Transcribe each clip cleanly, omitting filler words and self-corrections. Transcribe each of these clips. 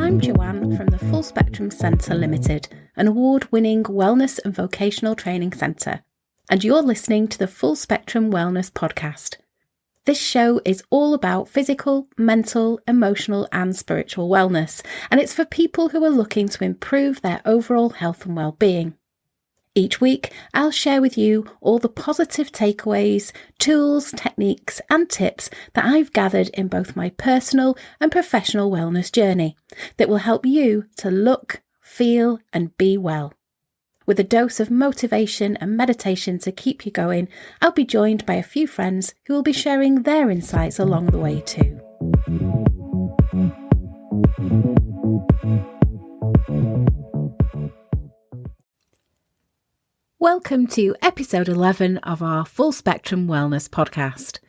I'm Joanne from the Full Spectrum Centre Limited, an award-winning wellness and vocational training centre, and you're listening to the Full Spectrum Wellness podcast. This show is all about physical, mental, emotional and spiritual wellness, and it's for people who are looking to improve their overall health and well-being. Each week, I'll share with you all the positive takeaways, tools, techniques and tips that I've gathered in both my personal and professional wellness journey that will help you to look, feel and be well. With a dose of motivation and meditation to keep you going, I'll be joined by a few friends who will be sharing their insights along the way too. Welcome to episode 11 of our Full Spectrum Wellness podcast.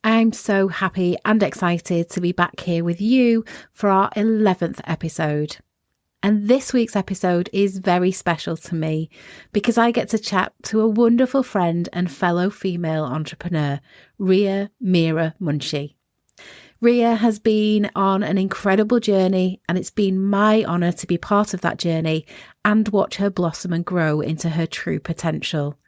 I'm so happy and excited to be back here with you for our 11th episode. And this week's episode is very special to me because I get to chat to a wonderful friend and fellow female entrepreneur, Ria Meera Munshi. Ria has been on an incredible journey, and it's been my honour to be part of that journey and watch her blossom and grow into her true potential.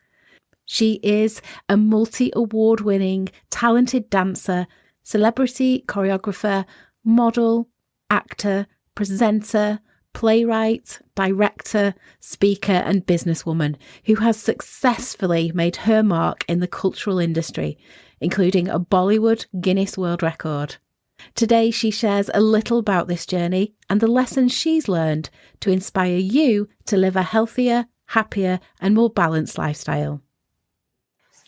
She is a multi-award winning, talented dancer, celebrity choreographer, model, actor, presenter, playwright, director, speaker and businesswoman who has successfully made her mark in the cultural industry, including a Bollywood Guinness World Record. Today, she shares a little about this journey and the lessons she's learned to inspire you to live a healthier, happier and more balanced lifestyle.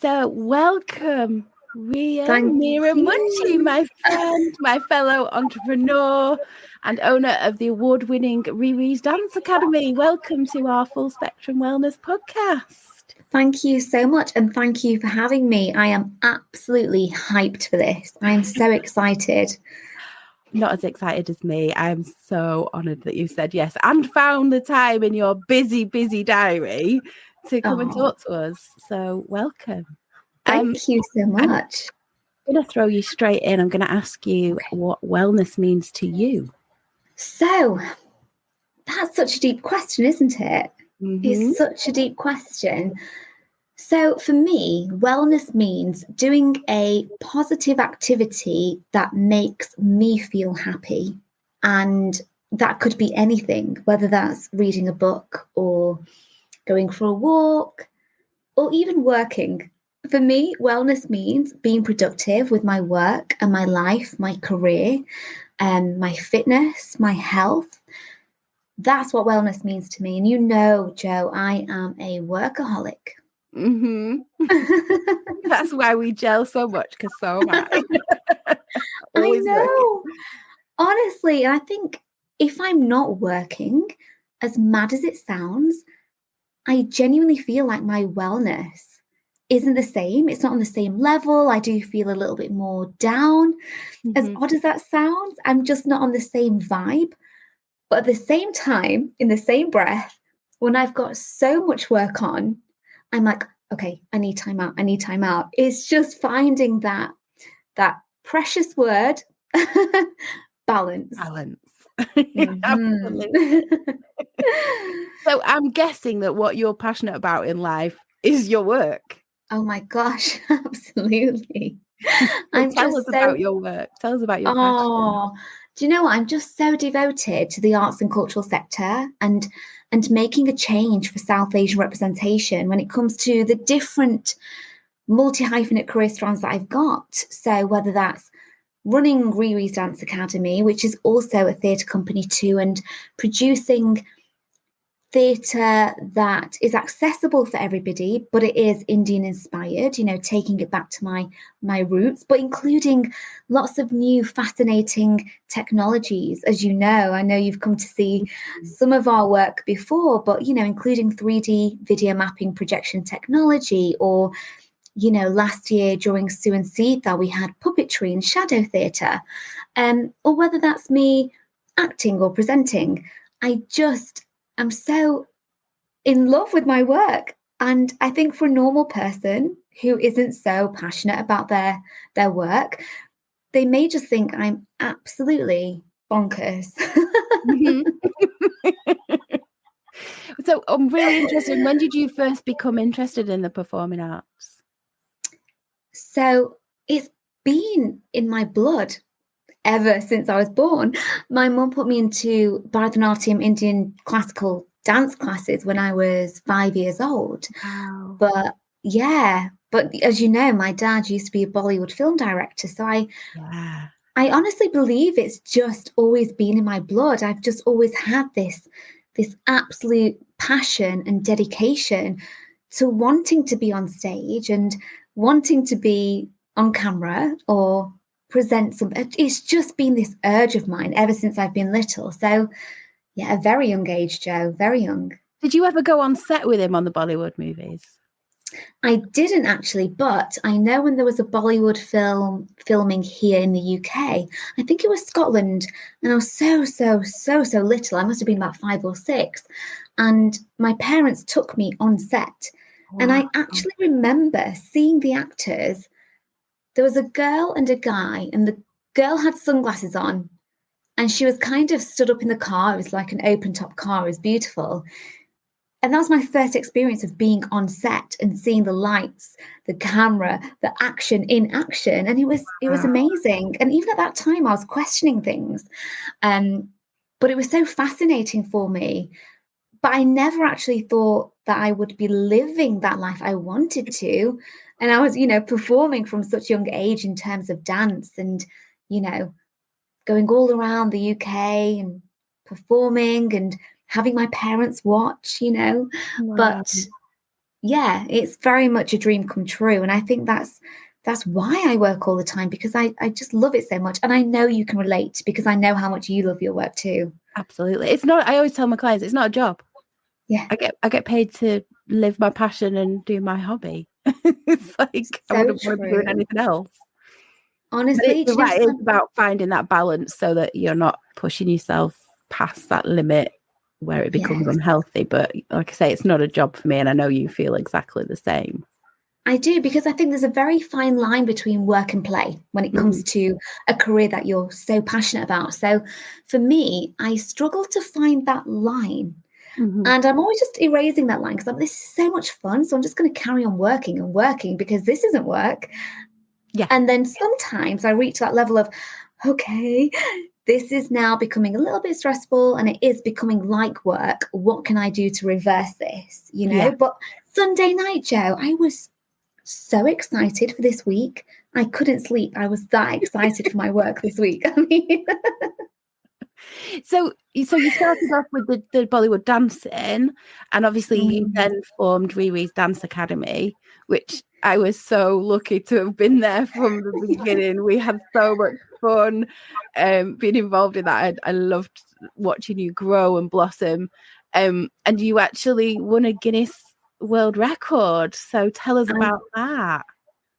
So welcome, Ria Meera Munshi, my friend, my fellow entrepreneur and owner of the award-winning Riri's Dance Academy. Welcome to our Full Spectrum Wellness podcast. Thank you so much, and thank you for having me. I am absolutely hyped for this. I am so excited. Not as excited as me. I'm so honoured that you said yes and found the time in your busy diary to come and talk to us. So welcome. Thank you so much. I'm going to throw you straight in. I'm going to ask you what wellness means to you. So that's such a deep question, isn't it? Mm-hmm. It's such a deep question. So for me, wellness means doing a positive activity that makes me feel happy. And that could be anything, whether that's reading a book or going for a walk or even working. For me, wellness means being productive with my work and my life, my career, my fitness, my health. That's what wellness means to me. And you know, Jo, I am a workaholic. Mm-hmm. That's why we gel so much, because so am I. I know. Honestly, I think if I'm not working, as mad as it sounds, I genuinely feel like my wellness isn't the same. It's not on the same level. I do feel a little bit more down. Mm-hmm. As odd as that sounds, I'm just not on the same vibe. But at the same time, in the same breath, when I've got so much work on, I'm like, okay, I need time out. I need time out. It's just finding that precious word, balance. Balance. Mm-hmm. Absolutely. So I'm guessing that what you're passionate about in life is your work. Oh my gosh, absolutely. Tell us about your work. Tell us about your passion. Do you know what? I'm just so devoted to the arts and cultural sector and making a change for South Asian representation when it comes to the different multi-hyphenate career strands that I've got. So whether that's running Riri's Dance Academy, which is also a theatre company too, and producing theatre that is accessible for everybody, but it is Indian inspired, you know, taking it back to my roots, but including lots of new fascinating technologies. As you know, I know you've come to see some of our work before, but, you know, including 3D video mapping projection technology, or, you know, last year during Sue and Sita, we had puppetry and shadow theatre, or whether that's me acting or presenting. I'm so in love with my work. And I think for a normal person who isn't so passionate about their work, they may just think I'm absolutely bonkers. Mhm. So I'm really interested. When did you first become interested in the performing arts? So it's been in my blood ever since I was born. My mum put me into Bharatanatyam, Indian classical dance classes when I was 5 years old. Wow. But as you know, my dad used to be a Bollywood film director. So I honestly believe it's just always been in my blood. I've just always had this absolute passion and dedication to wanting to be on stage and wanting to be on camera or present something. It's just been this urge of mine ever since I've been little. So yeah, a very young age, Jo, very young. Did you ever go on set with him on the Bollywood movies? I didn't actually, but I know when there was a Bollywood film filming here in the UK, I think it was Scotland, and I was so little. I must have been about 5 or 6. And my parents took me on set. Wow. And I actually remember seeing the actors. There was a girl and a guy, and the girl had sunglasses on, and she was kind of stood up in the car. It was like an open top car. It was beautiful. And that was my first experience of being on set and seeing the lights, the camera, the action in action. And it was amazing. And even at that time, I was questioning things. But it was so fascinating for me. But I never actually thought that I would be living that life I wanted to. And I was, performing from such a young age in terms of dance and, going all around the UK and performing and having my parents watch, Wow. But yeah, it's very much a dream come true. And I think that's why I work all the time, because I just love it so much. And I know you can relate because I know how much you love your work too. Absolutely. It's not, I always tell my clients, it's not a job. Yeah. I get paid to live my passion and do my hobby. It's like So I wouldn't want to be doing anything else. Honestly, it's about finding that balance so that you're not pushing yourself past that limit where it becomes unhealthy. But like I say, it's not a job for me, and I know you feel exactly the same. I do, because I think there's a very fine line between work and play when it comes to a career that you're so passionate about. So for me, I struggle to find that line. And I'm always just erasing that line because this is so much fun. So I'm just going to carry on working and working because this isn't work. Yeah. And then sometimes I reach that level of, okay, this is now becoming a little bit stressful and it is becoming like work. What can I do to reverse this? Yeah. But Sunday night, Jo, I was so excited for this week. I couldn't sleep. I was that excited for my work this week. I mean, So you started off with the Bollywood dancing, and obviously you then formed Riri's Dance Academy, which I was so lucky to have been there from the beginning. We had so much fun being involved in that. I loved watching you grow and blossom, and you actually won a Guinness World Record. So tell us about that.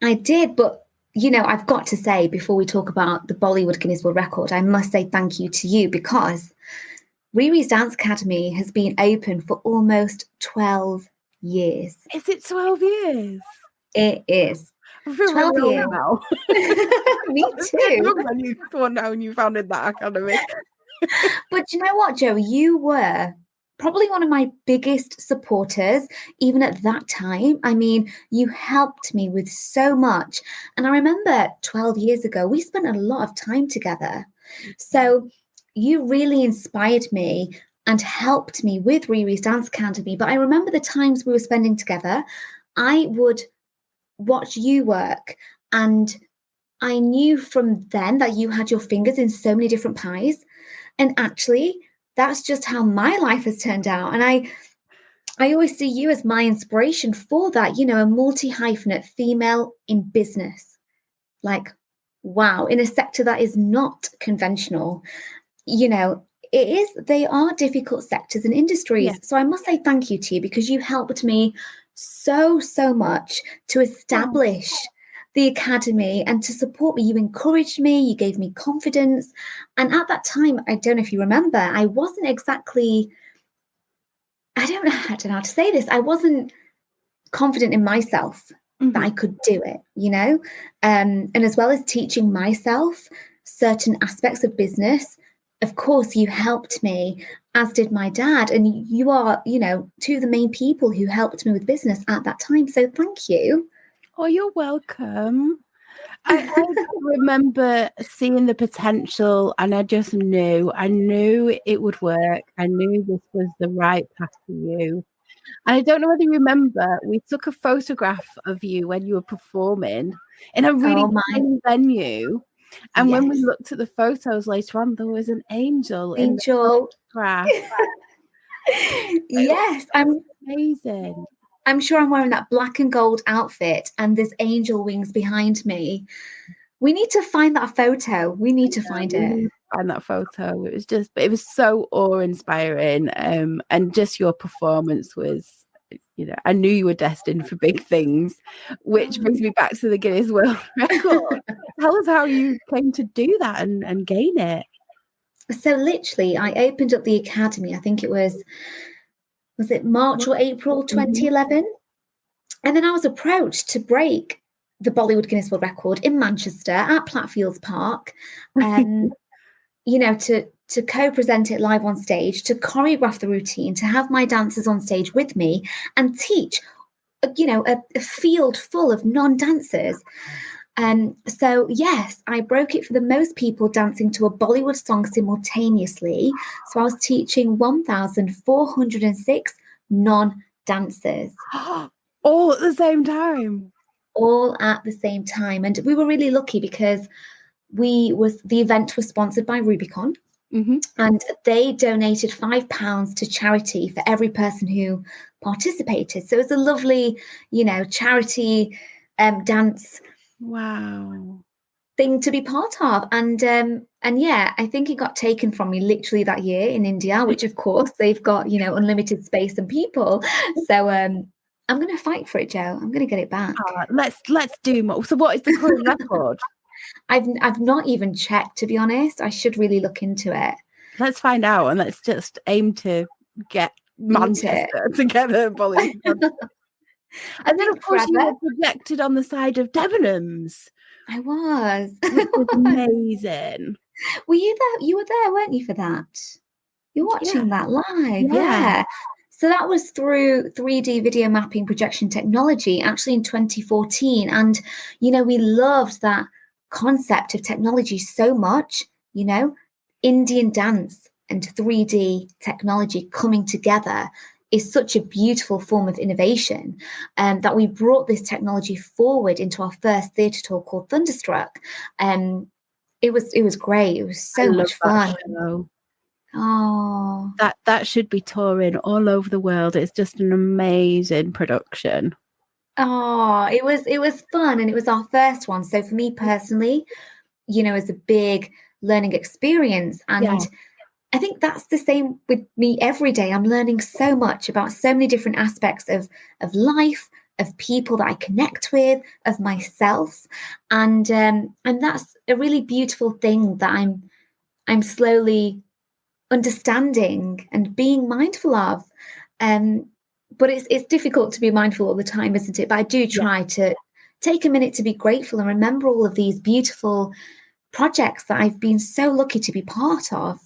I did, but I've got to say, before we talk about the Bollywood Guinness World Record, I must say thank you to you, because Riri's Dance Academy has been open for almost 12 years. Is it 12 years? It is. I feel 12 really years. old now. Me too. When you founded that academy. But you know what, Jo? You were probably one of my biggest supporters, even at that time. I mean, you helped me with so much. And I remember 12 years ago, we spent a lot of time together. So you really inspired me and helped me with Riri's Dance Academy. But I remember the times we were spending together, I would watch you work, and I knew from then that you had your fingers in so many different pies. And actually, that's just how my life has turned out. And I always see you as my inspiration for that, a multi-hyphenate female in business. Like, wow, in a sector that is not conventional. They are difficult sectors and industries. Yeah. So I must say thank you to you, because you helped me so much to establish the academy and to support me. You encouraged me, you gave me confidence. And at that time, I don't know if you remember, I wasn't exactly, I don't know how to say this. I wasn't confident in myself that I could do it, and as well as teaching myself certain aspects of business, of course, you helped me, as did my dad. And you are, two of the main people who helped me with business at that time. So thank you. Oh, you're welcome. I remember seeing the potential, and I just knew it would work. I knew this was the right path for you. And I don't know whether you remember, we took a photograph of you when you were performing in a really tiny venue. And when we looked at the photos later on, there was an angel in the photograph. Yes, amazing. I'm sure I'm wearing that black and gold outfit and there's angel wings behind me. We need to find that photo. We need to find it. Find that photo. It was so awe-inspiring. And just your performance was, I knew you were destined for big things, which brings me back to the Guinness World Record. Tell us how you came to do that and gain it. So literally, I opened up the academy. I think it was it March or April 2011? And then I was approached to break the Bollywood Guinness World Record in Manchester at Plattfields Park, to co-present it live on stage, to choreograph the routine, to have my dancers on stage with me and teach, a field full of non-dancers. So yes, I broke it for the most people dancing to a Bollywood song simultaneously. So I was teaching 1,406 non-dancers. All at the same time. All at the same time. And we were really lucky because the event was sponsored by Rubicon. And they donated £5 to charity for every person who participated. So it was a lovely, charity dance. Wow. Thing to be part of. And yeah, I think it got taken from me literally that year in India, which of course they've got, unlimited space and people. So I'm going to fight for it, Jo. I'm going to get it back. Let's do more. So what is the current record? I've not even checked, to be honest. I should really look into it. Let's find out, and let's just aim to get Manchester together, Bollywood. And then, of course, you were projected on the side of Debenhams. I was. Which was amazing. Were you there? You were there, weren't you, for that? You're watching that live. Yeah. So that was through 3D video mapping projection technology, actually in 2014. And, we loved that concept of technology so much, Indian dance and 3D technology coming together is such a beautiful form of innovation, that we brought this technology forward into our first theatre tour called Thunderstruck. It was great. It was so much fun. Oh, that should be touring all over the world. It's just an amazing production. Oh, it was fun, and it was our first one. So for me personally, it's a big learning experience, and I think that's the same with me every day. I'm learning so much about so many different aspects of life, of people that I connect with, of myself, and that's a really beautiful thing that I'm slowly understanding and being mindful of. But it's difficult to be mindful all the time, isn't it? But I do try to take a minute to be grateful and remember all of these beautiful projects that I've been so lucky to be part of.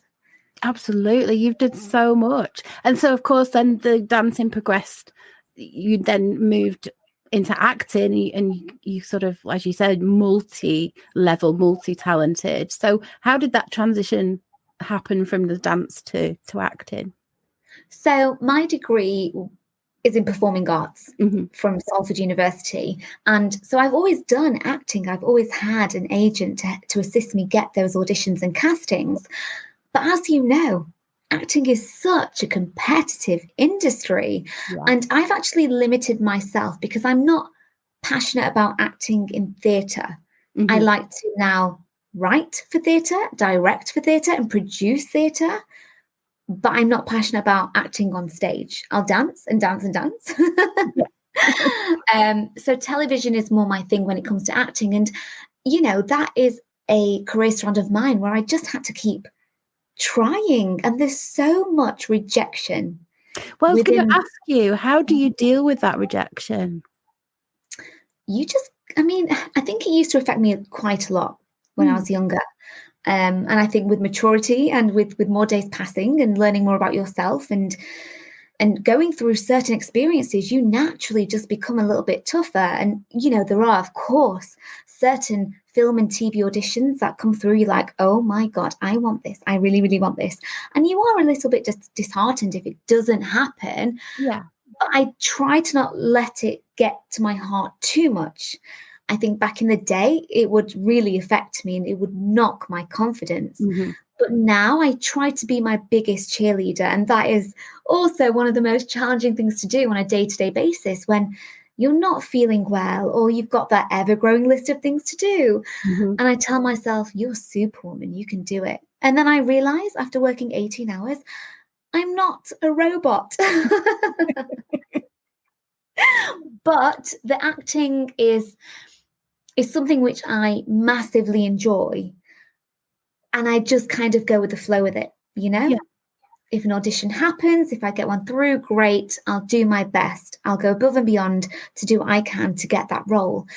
Absolutely. You've done so much. And so, of course, then the dancing progressed. You then moved into acting, and you sort of, as you said, multi-level, multi-talented. So how did that transition happen from the dance to acting? So my degree is in performing arts from Salford University. And so I've always done acting. I've always had an agent to assist me get those auditions and castings. But as you know, acting is such a competitive industry. And I've actually limited myself because I'm not passionate about acting in theatre. I like to now write for theatre, direct for theatre, and produce theatre. But I'm not passionate about acting on stage. I'll dance and dance and dance. So television is more my thing when it comes to acting. And, that is a career strand of mine where I just had to keep trying. And there's so much rejection. Well, I was going to ask you, how do you deal with that rejection? I think it used to affect me quite a lot when I was younger. And I think with maturity and with more days passing and learning more about yourself and going through certain experiences, you naturally just become a little bit tougher. And, there are, of course, certain film and TV auditions that come through. You're like, oh my God, I want this. I really, really want this. And you are a little bit just disheartened if it doesn't happen. Yeah. But I try to not let it get to my heart too much. I think back in the day, it would really affect me and it would knock my confidence. Mm-hmm. But now I try to be my biggest cheerleader. And that is also one of the most challenging things to do on a day-to-day basis when you're not feeling well or you've got that ever-growing list of things to do. Mm-hmm. And I tell myself, you're Superwoman, you can do it. And then I realize after working 18 hours, I'm not a robot. But the acting is something which I massively enjoy. And I just kind of go with the flow with it, Yeah. If an audition happens, if I get one through, great, I'll do my best. I'll go above and beyond to do what I can to get that role.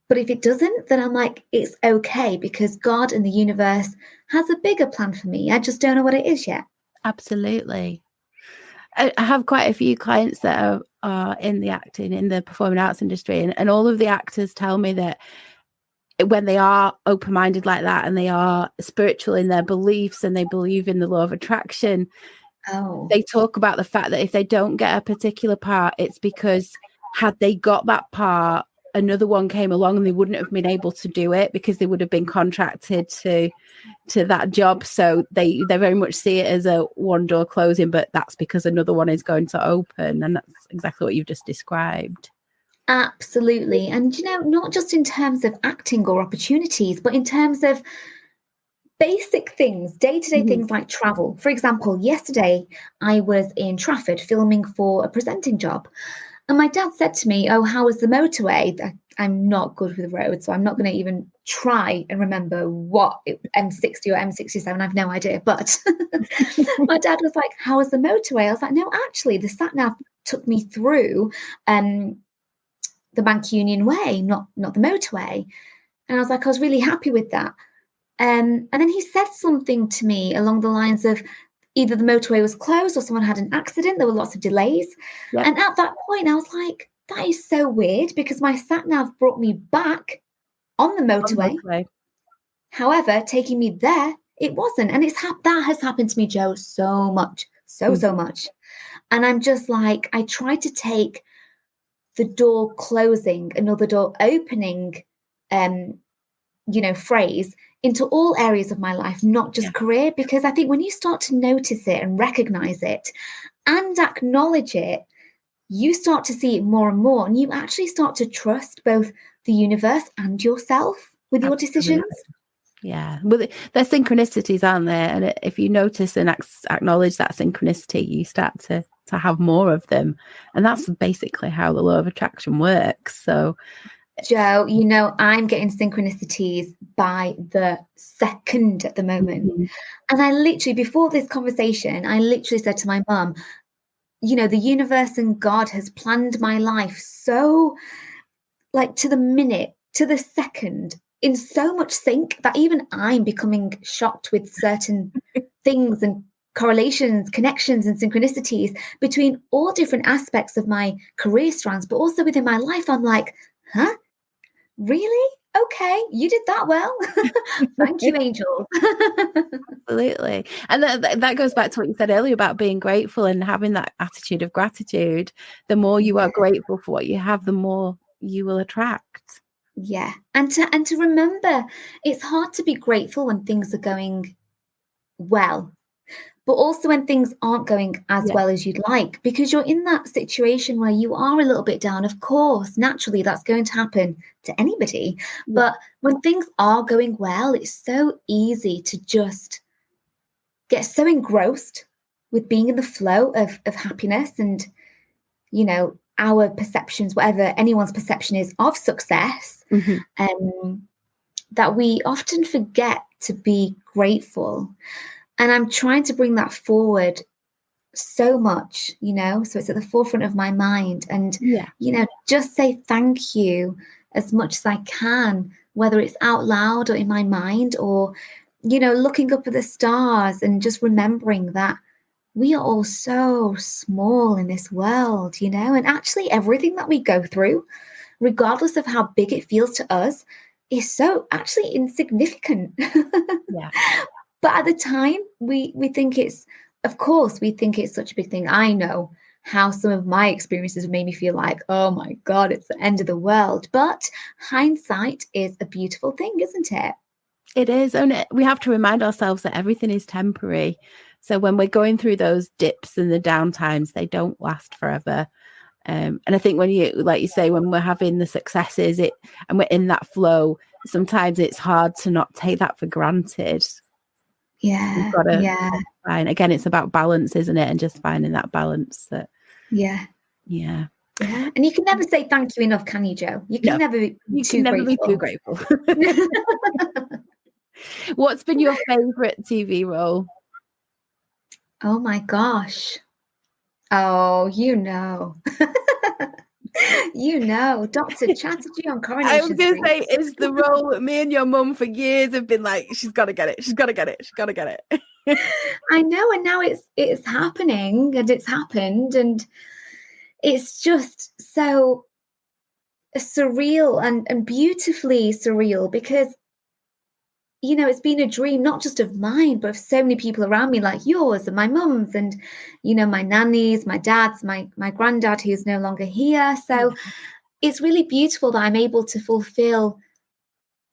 But if it doesn't, then I'm like, it's okay because God and the universe has a bigger plan for me. I just don't know what it is yet. Absolutely. I have quite a few clients that are in the acting, in the performing arts industry, and all of the actors tell me that when they are open-minded like that and they are spiritual in their beliefs and they believe in the law of attraction, they talk about the fact that if they don't get a particular part, it's because had they got that part, another one came along and they wouldn't have been able to do it because they would have been contracted to that job. So they very much see it as a one door closing, but that's because another one is going to open. And that's exactly what you've just described. Absolutely. And, not just in terms of acting or opportunities, but in terms of basic things, day-to-day things like travel. For example, yesterday I was in Trafford filming for a presenting job. And my dad said to me, oh, how was the motorway? I'm not good with roads, so I'm not going to even try and remember what M60 or M67. I have no idea. But my dad was like, how was the motorway? I was like, no, actually, the sat-nav took me through the Bank Union Way, not the motorway. And I was like, I was really happy with that. And then he said something to me along the lines of either the motorway was closed or someone had an accident. There were lots of delays. Yep. And at that point, I was like, that is so weird because my sat-nav brought me back on the motorway. However, taking me there, it wasn't. And that has happened to me, Jo, so much, so much. And I'm just like, I try to take the door closing, another door opening, phrase into all areas of my life, not just career, because I think when you start to notice it and recognize it and acknowledge it, you start to see it more and more, and you actually start to trust both the universe and yourself with your decisions. Yeah, well, there's synchronicities, aren't there? And if you notice and acknowledge that synchronicity, you start to have more of them. And that's basically how the law of attraction works. So, Jo, I'm getting synchronicities by the second at the moment. And I literally, before this conversation, said to my mum, the universe and God has planned my life so, like, to the minute, to the second, in so much sync that even I'm becoming shocked with certain things and correlations, connections, and synchronicities between all different aspects of my career strands, but also within my life. I'm like, huh? Really? Okay, you did that well. Thank you, angels. Absolutely. And that goes back to what you said earlier about being grateful and having that attitude of gratitude. The more you are grateful for what you have, the more you will attract. Yeah. And to remember, it's hard to be grateful when things are going well, but also when things aren't going as well as you'd like, because you're in that situation where you are a little bit down. Of course, naturally, that's going to happen to anybody. But when things are going well, it's so easy to just get so engrossed with being in the flow of happiness and, our perceptions, whatever anyone's perception is of success, that we often forget to be grateful. And I'm trying to bring that forward so much, so it's at the forefront of my mind. And, just say thank you as much as I can, whether it's out loud or in my mind or looking up at the stars and just remembering that we are all so small in this world, and actually everything that we go through, regardless of how big it feels to us, is so actually insignificant. Yeah. But at the time, we think we think it's such a big thing. I know how some of my experiences made me feel like, oh my God, it's the end of the world. But hindsight is a beautiful thing, isn't it? It is. And we have to remind ourselves that everything is temporary. So when we're going through those dips and the downtimes, they don't last forever. And I think when you, like you say, when we're having the successes and we're in that flow, sometimes it's hard to not take that for granted. Yeah. You've got to Yeah. find, again, it's about balance, isn't it? And just finding that balance. Yeah. Yeah. Yeah. And you can never say thank you enough, can you, Jo? You can never be too grateful. What's been your favorite TV role? Oh my gosh. Oh, Dr. Chaterjee on Coronation Street. I was going to say, is the role that me and your mum for years have been like, she's got to get it. She's got to get it. She's got to get it. I know. And now it's happening, and it's happened. And it's just so surreal and beautifully surreal because, it's been a dream, not just of mine, but of so many people around me, like yours and my mum's and, my nannies, my dad's, my granddad, who's no longer here. So it's really beautiful that I'm able to fulfill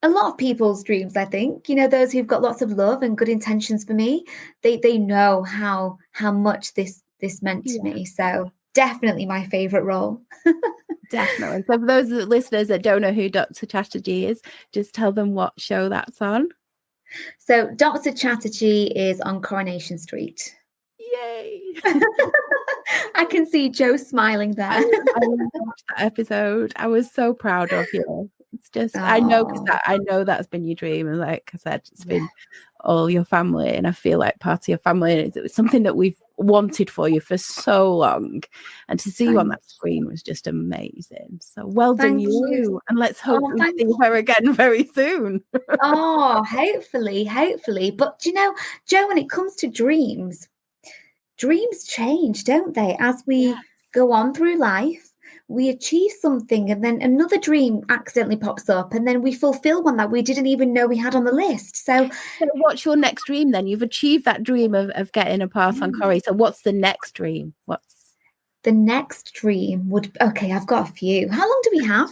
a lot of people's dreams, I think. Those who've got lots of love and good intentions for me, they know how much this meant to me. So definitely my favorite role. Definitely. So for those listeners that don't know who Dr. Chaterjee is, just tell them what show that's on. So Dr. Chaterjee is on Coronation Street. Yay! I can see Jo smiling there. I watched that episode. I was so proud of you. It's just, I know that's been your dream. And like I said, it's been all your family. And I feel like part of your family. It was something that we've wanted for you for so long. And to see you on that screen was just amazing. So well done you. And let's hope we see her again very soon. Hopefully. But Jo, when it comes to dreams change, don't they? As we go on through life, we achieve something and then another dream accidentally pops up and then we fulfill one that we didn't even know we had on the list. So what's your next dream then? You've achieved that dream of getting a part on Corrie. So what's the next dream? The next dream would... Okay, I've got a few. How long do we have?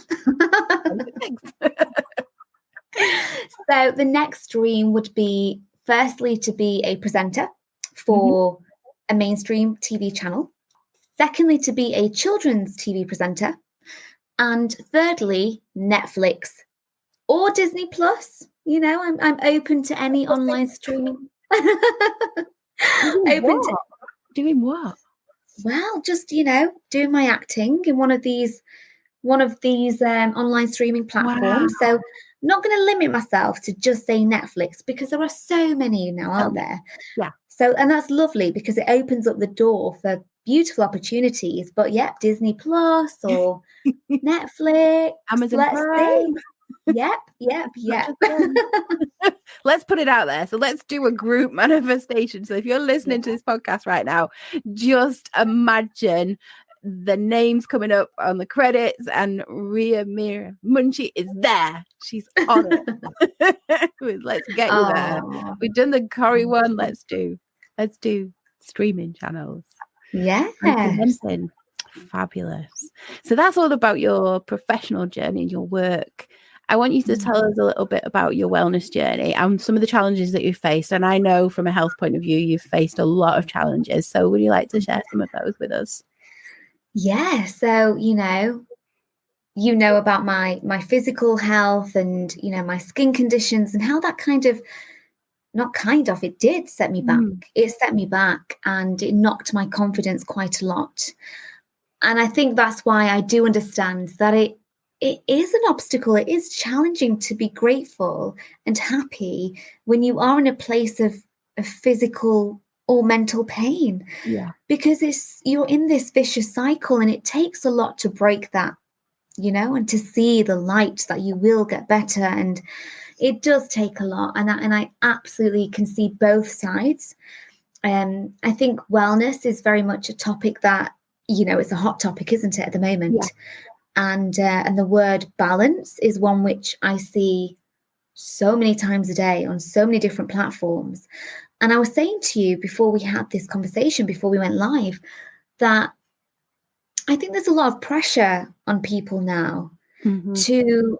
So the next dream would be, firstly, to be a presenter for a mainstream TV channel. Secondly, to be a children's TV presenter. And thirdly, Netflix or Disney Plus. I'm open to any online streaming. Doing what? Well, just, doing my acting in one of these online streaming platforms. Wow. So not going to limit myself to just say Netflix because there are so many now out there. Yeah. So, and that's lovely because it opens up the door for beautiful opportunities. But Disney Plus or Netflix, Amazon Prime. Yep. Let's put it out there. So let's do a group manifestation. So if you're listening to this podcast right now, just imagine the names coming up on the credits and Ria Meera Munshi is there. She's on it. Let's get you there. We've done the Corrie one. Let's do streaming channels. Yeah. Fabulous. So that's all about your professional journey and your work. I want you to tell us a little bit about your wellness journey and some of the challenges that you've faced. And I know from a health point of view, you've faced a lot of challenges. So would you like to share some of those with us? Yeah. So, about my physical health and, my skin conditions and how that it did set me back. It set me back and it knocked my confidence quite a lot. And I think that's why I do understand that it is an obstacle. It is challenging to be grateful and happy when you are in a place of physical or mental pain. Yeah. Because you're in this vicious cycle and it takes a lot to break that, and to see the light that you will get better. And it does take a lot, and I absolutely can see both sides. I think wellness is very much a topic that, it's a hot topic, isn't it, at the moment? Yeah. And the word balance is one which I see so many times a day on so many different platforms. And I was saying to you before we had this conversation, before we went live, that I think there's a lot of pressure on people now to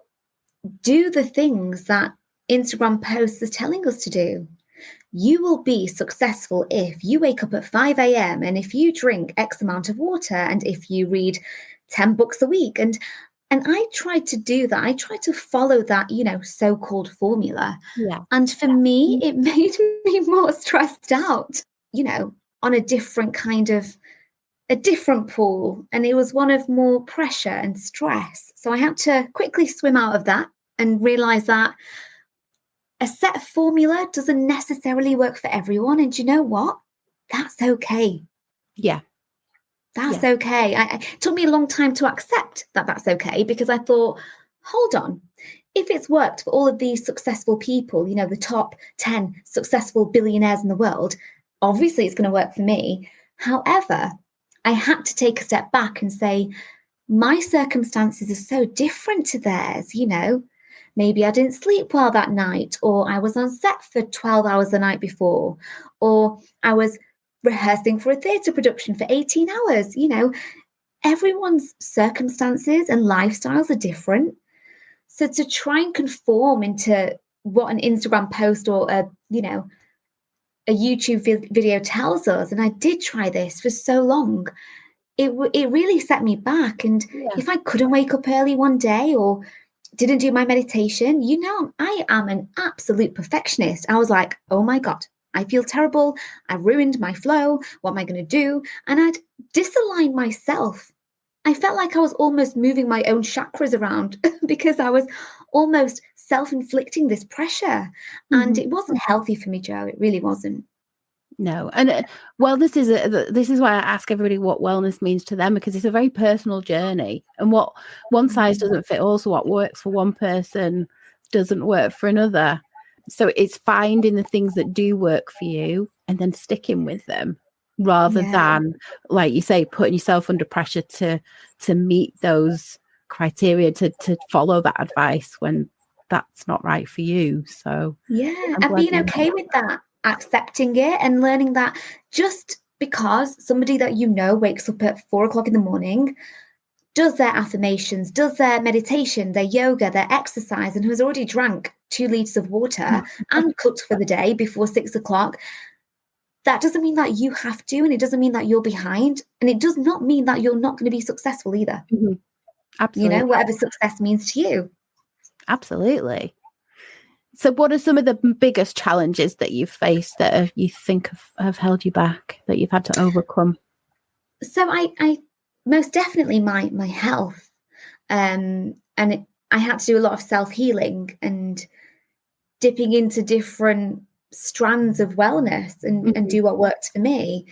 do the things that Instagram posts are telling us to do. You will be successful if you wake up at 5 a.m. and if you drink X amount of water and if you read 10 books a week. And I tried to do that. I tried to follow that, so-called formula. Yeah. And for me, it made me more stressed out, on a different pool. And it was one of more pressure and stress. So I had to quickly swim out of that and realize that a set formula doesn't necessarily work for everyone. And you know what? That's okay. Yeah. That's okay. It took me a long time to accept that that's okay, because I thought, hold on, if it's worked for all of these successful people, the top 10 successful billionaires in the world, obviously it's going to work for me. However, I had to take a step back and say, my circumstances are so different to theirs, Maybe I didn't sleep well that night, or I was on set for 12 hours the night before, or I was rehearsing for a theatre production for 18 hours. Everyone's circumstances and lifestyles are different. So to try and conform into what an Instagram post or a YouTube video tells us, and I did try this for so long, it really set me back. And if I couldn't wake up early one day or didn't do my meditation, I am an absolute perfectionist. I was like, oh my God, I feel terrible. I ruined my flow. What am I going to do? And I'd disalign myself. I felt like I was almost moving my own chakras around because I was almost self-inflicting this pressure. And it wasn't healthy for me, Jo. It really wasn't. No. And wellness this is why I ask everybody what wellness means to them, because it's a very personal journey, and what one size doesn't fit all. So what works for one person doesn't work for another. So it's finding the things that do work for you and then sticking with them, rather than, like you say, putting yourself under pressure to meet those criteria, to follow that advice when that's not right for you. So and being okay with that, accepting it and learning that just because somebody that wakes up at 4 o'clock in the morning, does their affirmations, does their meditation, their yoga, their exercise, and who has already drank 2 liters of water and cooked for the day before 6 o'clock, that doesn't mean that you have to, and it doesn't mean that you're behind, and it does not mean that you're not going to be successful either. Absolutely. Whatever success means to you. Absolutely. So what are some of the biggest challenges that you've faced that you think have held you back, that you've had to overcome? So I most definitely my health, and I had to do a lot of self-healing and dipping into different strands of wellness and do what worked for me.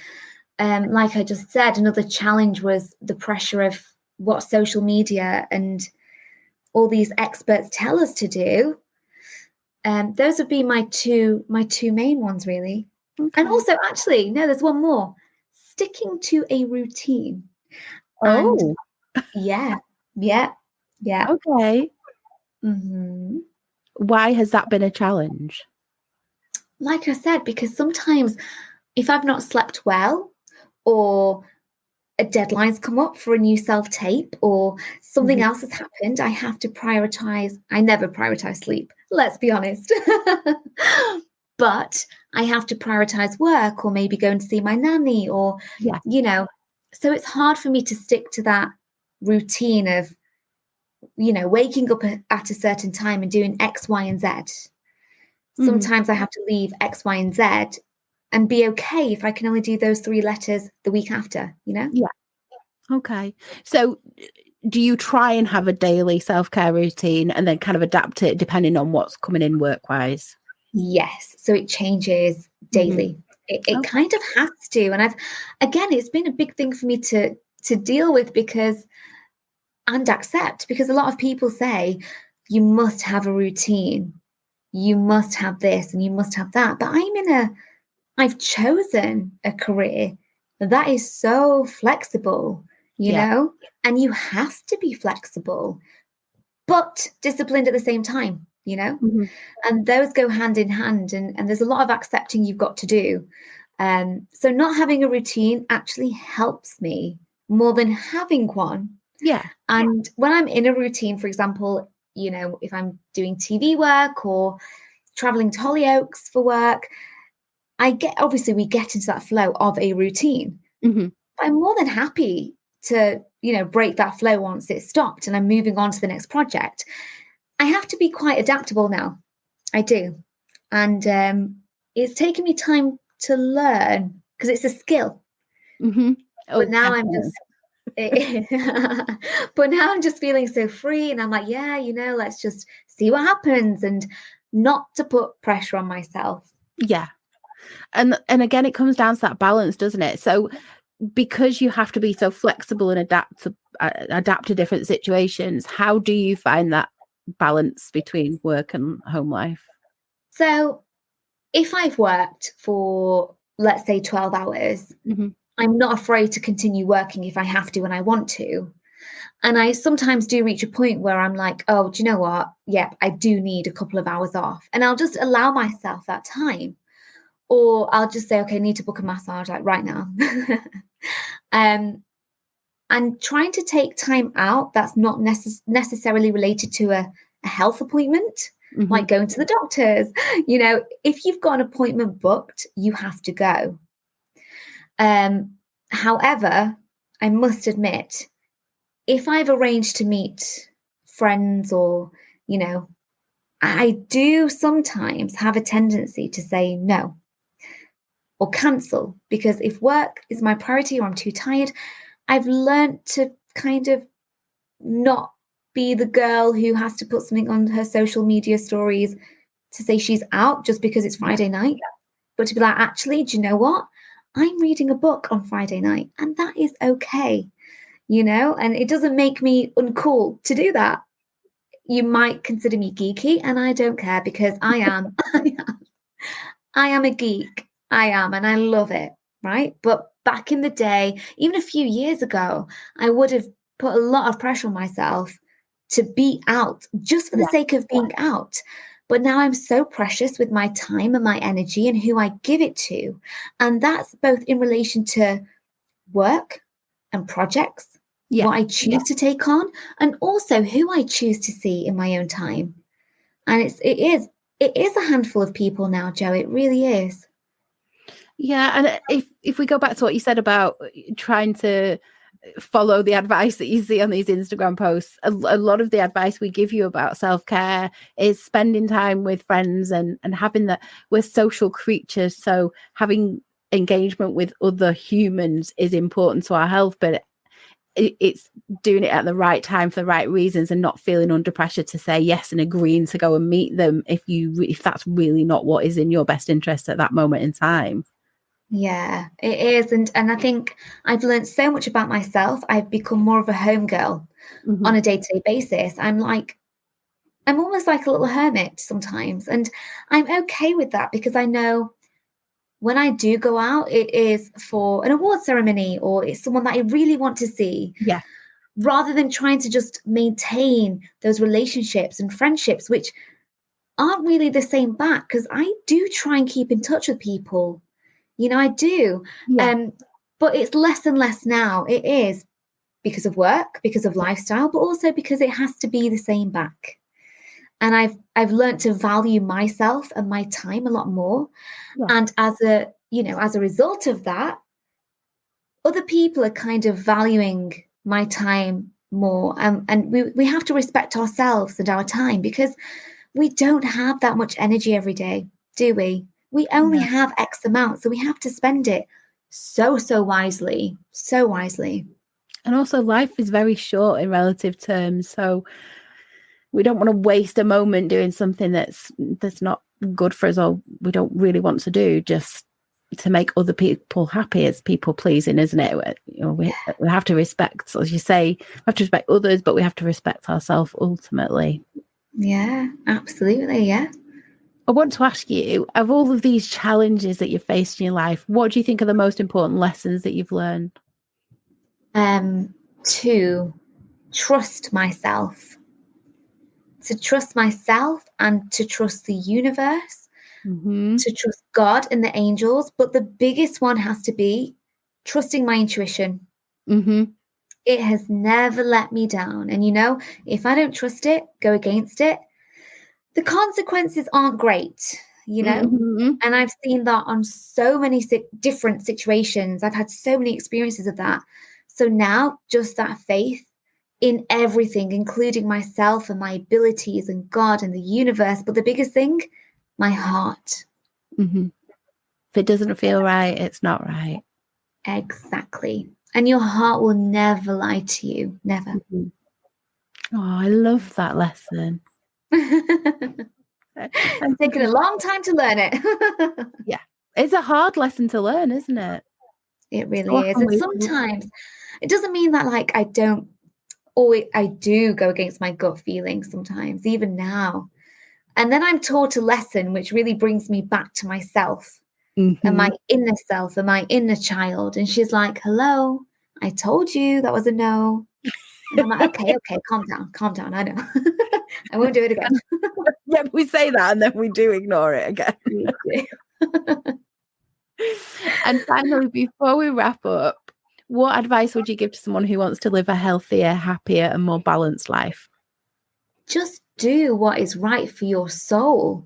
Like I just said, another challenge was the pressure of what social media and all these experts tell us to do. Those would be my two main ones, really. And also, actually, no, there's one more. Sticking to a routine. Oh, and yeah. Okay. Why has that been a challenge? Like I said, because sometimes if I've not slept well, or a deadline's come up for a new self-tape, or something else has happened, I have to prioritize. I never prioritize sleep, let's be honest. But I have to prioritize work, or maybe go and see my nanny, or, so it's hard for me to stick to that routine of, waking up at a certain time and doing X, Y, and Z. Sometimes I have to leave X, Y, and Z and be okay if I can only do those 3 letters the week after, Yeah. Okay. So do you try and have a daily self-care routine and then kind of adapt it depending on what's coming in work-wise? Yes. So it changes daily. It kind of has to. And it's been a big thing for me to deal with and accept, because a lot of people say you must have a routine. you must have this and you must have that. But I've chosen a career that is so flexible, you know, and you have to be flexible, but disciplined at the same time, you know, and those go hand in hand. And there's a lot of accepting you've got to do. So not having a routine actually helps me more than having one. Yeah. And when I'm in a routine, for example, you know, if I'm doing TV work or traveling to Hollyoaks for work, obviously we get into that flow of a routine. I'm more than happy to, you know, break that flow once it's stopped and I'm moving on to the next project. I have to be quite adaptable now. I do. And it's taken me time to learn because it's a skill. But now but now I'm just feeling so free and I'm like, yeah, you know, let's just see what happens and not to put pressure on myself. Yeah. And again, it comes down to that balance, doesn't it? So because you have to be so flexible and adapt to different situations, how do you find that balance between work and home life? So if I've worked for, let's say, 12 hours, I'm not afraid to continue working if I have to and I want to. And I sometimes do reach a point where I'm like, oh, do you know what? Yeah, I do need a couple of hours off. And I'll just allow myself that time. Or I'll just say, okay, I need to book a massage like right now. And trying to take time out that's not necessarily related to a health appointment, like going to the doctors. You know, if you've got an appointment booked, you have to go. However, I must admit, if I've arranged to meet friends or, you know, I do sometimes have a tendency to say no or cancel, because if work is my priority or I'm too tired, I've learned to kind of not be the girl who has to put something on her social media stories to say she's out just because it's Friday night, but to be like, actually, do you know what? I'm reading a book on Friday night and that is okay, you know, and it doesn't make me uncool to do that. You might consider me geeky and I don't care because I am a geek. I am, and I love it, right? But back in the day, even a few years ago, I would have put a lot of pressure on myself to be out just for the sake of being out. But now I'm so precious with my time and my energy and who I give it to. And that's both in relation to work and projects, what I choose to take on, and also who I choose to see in my own time. And it is a handful of people now, Jo. It really is. Yeah, and if we go back to what you said about trying to follow the advice that you see on these Instagram posts, a lot of the advice we give you about self-care is spending time with friends and having that. We're social creatures, so having engagement with other humans is important to our health, but it's doing it at the right time for the right reasons and not feeling under pressure to say yes and agreeing to go and meet them if that's really not what is in your best interest at that moment in time. Yeah, it is. And I think I've learned so much about myself. I've become more of a home girl on a day-to-day basis. I'm almost like a little hermit sometimes. And I'm okay with that because I know when I do go out, it is for an award ceremony or it's someone that I really want to see. Yeah. Rather than trying to just maintain those relationships and friendships, which aren't really the same back, because I do try and keep in touch with people. You know, I do. But it's less and less now. It is because of work, because of lifestyle, but also because it has to be the same back. And I've learned to value myself and my time a lot more. Yeah. And as a result of that, other people are kind of valuing my time more. And we have to respect ourselves and our time because we don't have that much energy every day, do we? We only have X amount, so we have to spend it so wisely, so wisely. And also life is very short in relative terms, so we don't want to waste a moment doing something that's not good for us or we don't really want to do just to make other people happy. It's people pleasing, isn't it? You know, we have to respect, as you say, we have to respect others, but we have to respect ourselves ultimately. Yeah, absolutely. Yeah. I want to ask you, of all of these challenges that you've faced in your life, what do you think are the most important lessons that you've learned? To trust myself. To trust myself and to trust the universe, to trust God and the angels. But the biggest one has to be trusting my intuition. It has never let me down. And, if I don't trust it, go against it, the consequences aren't great, And I've seen that on so many different situations. I've had so many experiences of that. So now just that faith in everything, including myself and my abilities and God and the universe. But the biggest thing, my heart. If it doesn't feel right, it's not right. Exactly. And your heart will never lie to you. Never. Oh, I love that lesson. It's taken a long time to learn it. Yeah. It's a hard lesson to learn, isn't it? It really is. And sometimes it doesn't mean that I do go against my gut feelings sometimes, even now. And then I'm taught a lesson which really brings me back to myself and my inner self and my inner child. And she's like, hello, I told you that was a no. And I'm like, okay, calm down. I know. I won't do it again. Yeah, we say that and then we do ignore it again. And finally, before we wrap up, what advice would you give to someone who wants to live a healthier, happier, and more balanced life? Just do what is right for your soul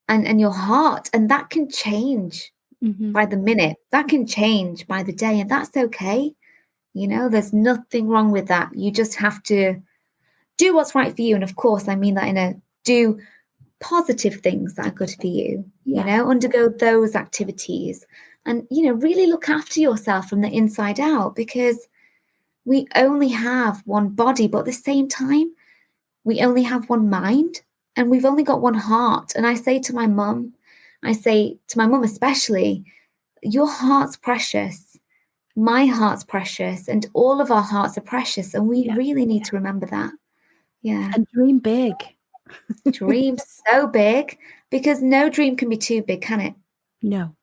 and your heart. And that can change by the minute. That can change by the day. And that's okay. There's nothing wrong with that. You just have to do what's right for you. And of course, I mean that do positive things that are good for you, undergo those activities and, really look after yourself from the inside out, because we only have one body, but at the same time, we only have one mind and we've only got one heart. And I say to my mum especially, your heart's precious. My heart's precious, and all of our hearts are precious. And we really need to remember that. Yeah. And dream big. Dream so big, because no dream can be too big, can it? No.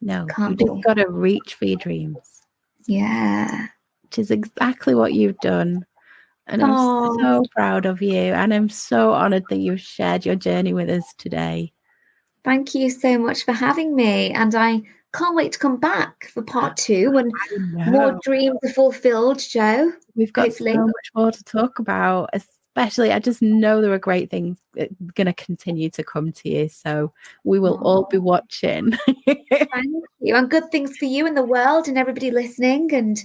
Can't You've just got to reach for your dreams. Yeah. Which is exactly what you've done. And I'm so proud of you. And I'm so honoured that you've shared your journey with us today. Thank you so much for having me. And I can't wait to come back for part 2 when more dreams are fulfilled, Jo. We've got so much more to talk about. Especially, I just know there are great things going to continue to come to you. So we will all be watching. Thank you. And good things for you in the world and everybody listening. And,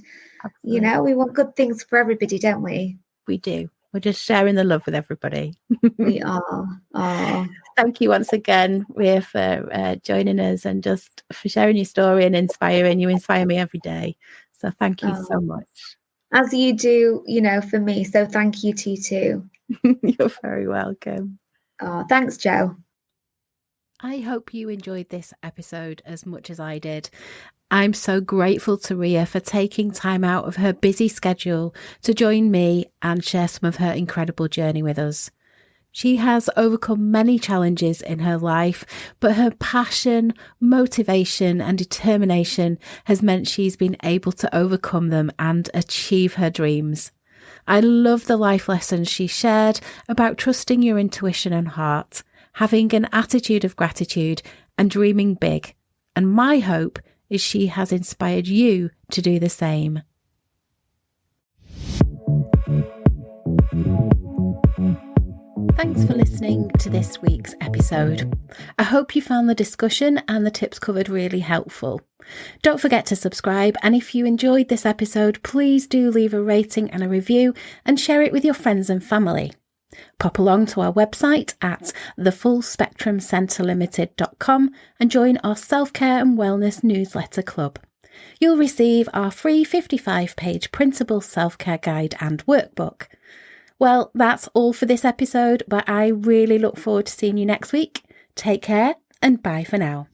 absolutely. We want good things for everybody, don't we? We do. We're just sharing the love with everybody. We are. Oh. Thank you once again, Ria, for joining us and just for sharing your story and inspiring. You inspire me every day. So thank you so much. As you do, for me. So thank you to you too. You're very welcome. Oh, thanks, Jo. I hope you enjoyed this episode as much as I did. I'm so grateful to Ria for taking time out of her busy schedule to join me and share some of her incredible journey with us. She has overcome many challenges in her life, but her passion, motivation and determination has meant she's been able to overcome them and achieve her dreams. I love the life lessons she shared about trusting your intuition and heart, having an attitude of gratitude and dreaming big. And my hope is she has inspired you to do the same. Thanks for listening to this week's episode. I hope you found the discussion and the tips covered really helpful. Don't forget to subscribe, and if you enjoyed this episode, please do leave a rating and a review and share it with your friends and family. Pop along to our website at thefullspectrumcentrelimited.com and join our self-care and wellness newsletter club. You'll receive our free 55-page printable self-care guide and workbook. Well, that's all for this episode, but I really look forward to seeing you next week. Take care and bye for now.